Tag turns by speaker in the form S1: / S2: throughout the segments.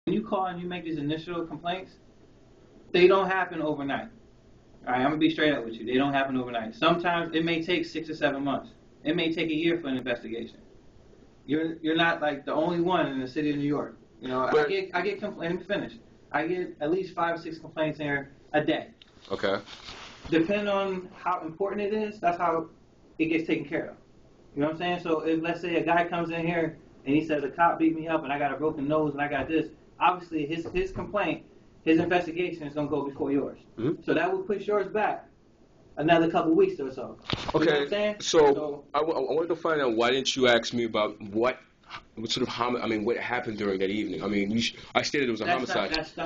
S1: when you call and you make these initial complaints, they don't happen overnight. All right, I'm gonna be straight up with you. They don't happen overnight. Sometimes it may take 6 or 7 months. It may take a year for an investigation. You're not like the only one in the city of New York. You know,
S2: but,
S1: I get complaints. Let me finish. I get at least 5 or 6 complaints here a day.
S2: Okay.
S1: Depending on how important it is, that's how it gets taken care of. You know what I'm saying? So if, let's say, a guy comes in here and he says a cop beat me up and I got a broken nose and I got this, obviously his complaint, his investigation is going to go before yours.
S2: Mm-hmm.
S1: So that will push yours back another couple weeks or so.
S2: Okay.
S1: You know what I'm saying?
S2: So I wanted to find out, why didn't you ask me about what sort of what happened during that evening? I mean, I stated it was a homicide. That's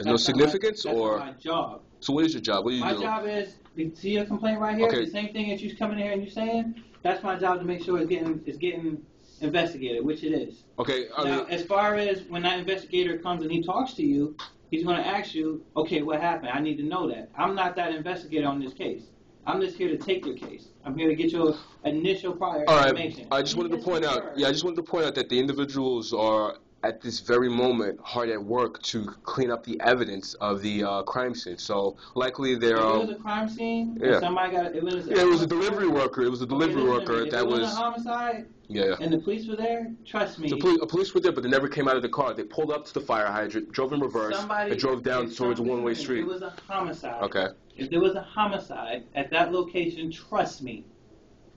S2: no significance, or
S1: my job.
S2: So what is your job? What do you do?
S1: My job is, you see your complaint right here,
S2: okay.
S1: The same thing that you coming here and you saying, that's my job to make sure it's getting investigated, which it is.
S2: Okay.
S1: Now, as far as when that investigator comes and he talks to you, he's going to ask you, okay, what happened? I need to know that. I'm not that investigator on this case. I'm just here to take your case. I'm here to get your initial prior information.
S2: I just wanted to point out. Yeah, I just wanted to point out that the individuals are at this very moment hard at work to clean up the evidence of the crime scene. So likely they're.
S1: It was a crime scene.
S2: Yeah.
S1: Somebody got it.
S2: It was a delivery worker. It was a delivery worker
S1: if
S2: that
S1: it
S2: was.
S1: A homicide.
S2: Yeah.
S1: And the police were there. Trust me.
S2: The police were there, but they never came out of the car. They pulled up to the fire hydrant, drove in reverse, and drove down towards a one-way street.
S1: It was a homicide.
S2: Okay.
S1: If there was a homicide at that location, trust me,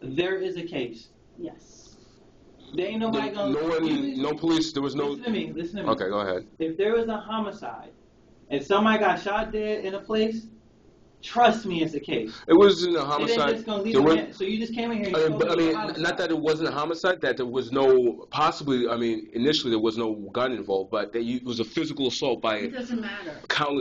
S1: there is a case.
S3: Yes.
S1: There ain't nobody going.
S2: No police. There was no.
S1: Listen to me.
S2: Okay, go ahead.
S1: If there was a homicide and somebody got shot dead in a place, trust me, it's a case.
S2: It wasn't a homicide.
S1: So you just came in here.
S2: Not that it wasn't a homicide. That there was no initially there was no gun involved, but it was a physical assault by.
S3: It doesn't matter.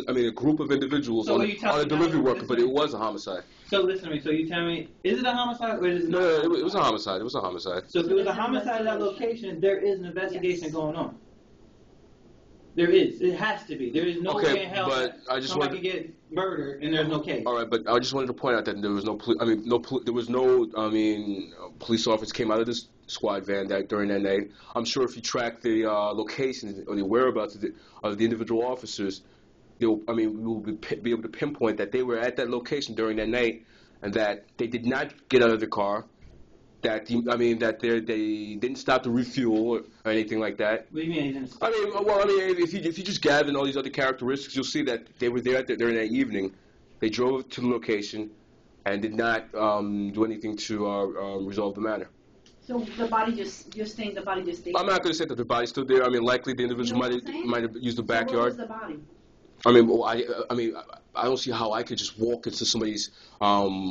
S2: A group of individuals on a delivery worker, but it was a homicide.
S1: So listen to me. So you tell me, is it a homicide or is it not?
S2: No, it was a homicide. It was a homicide.
S1: So if it was a homicide at that location, there is an investigation going on. There is. It has to be. There is no way in hell that somebody can get murdered and there's no case.
S2: All right, but I just wanted to point out that there was no police officer came out of this squad van during that night. I'm sure if you track the locations or the whereabouts of the individual officers, we will be able to pinpoint that they were at that location during that night and that they did not get out of the car. That they didn't stop to refuel or anything like that.
S1: What do you mean they didn't stop?
S2: If you just gather all these other characteristics, you'll see that they were there during that evening. They drove to the location and did not do anything to resolve the matter.
S3: So the body you're saying the body just stayed?
S2: I'm not going to say that the body's still there. Likely the individual might have used the backyard.
S3: So where was the body?
S2: I don't see how I could just walk into somebody's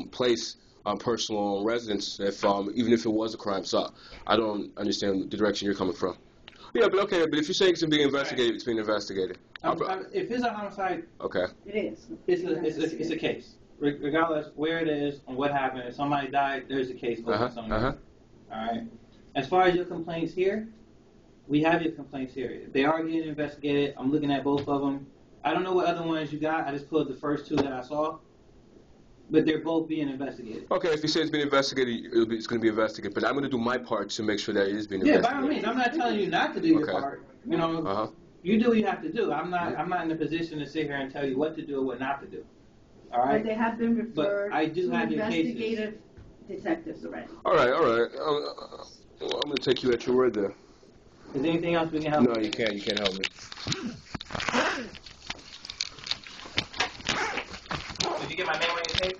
S2: place. Personal residence, even if it was a crime. So I don't understand the direction you're coming from. Yeah, but okay. But if you're saying it's being investigated, it's being investigated.
S1: If it's a homicide,
S2: okay,
S3: it is.
S1: It's a case, regardless where it is and what happened. If somebody died, there's a case going somewhere. All right. As far as your complaints here, we have your complaints here. They are getting investigated. I'm looking at both of them. I don't know what other ones you got. I just pulled the first 2 that I saw. But they're both being investigated.
S2: Okay, if you say it's being investigated, it's going to be investigated. But I'm going to do my part to make sure that it is being investigated.
S1: Yeah, by all means. I'm not telling you not to do your part. You know, you do what you have to do. I'm not in a position to sit here and tell you what to do or what not to do. All right?
S3: But they have been referred to investigative detectives already.
S2: All right. I'm going to take you at your word there.
S1: Is there anything else we can help you?
S2: No, you can't. You can't help me.
S1: Did you get my name on your tape?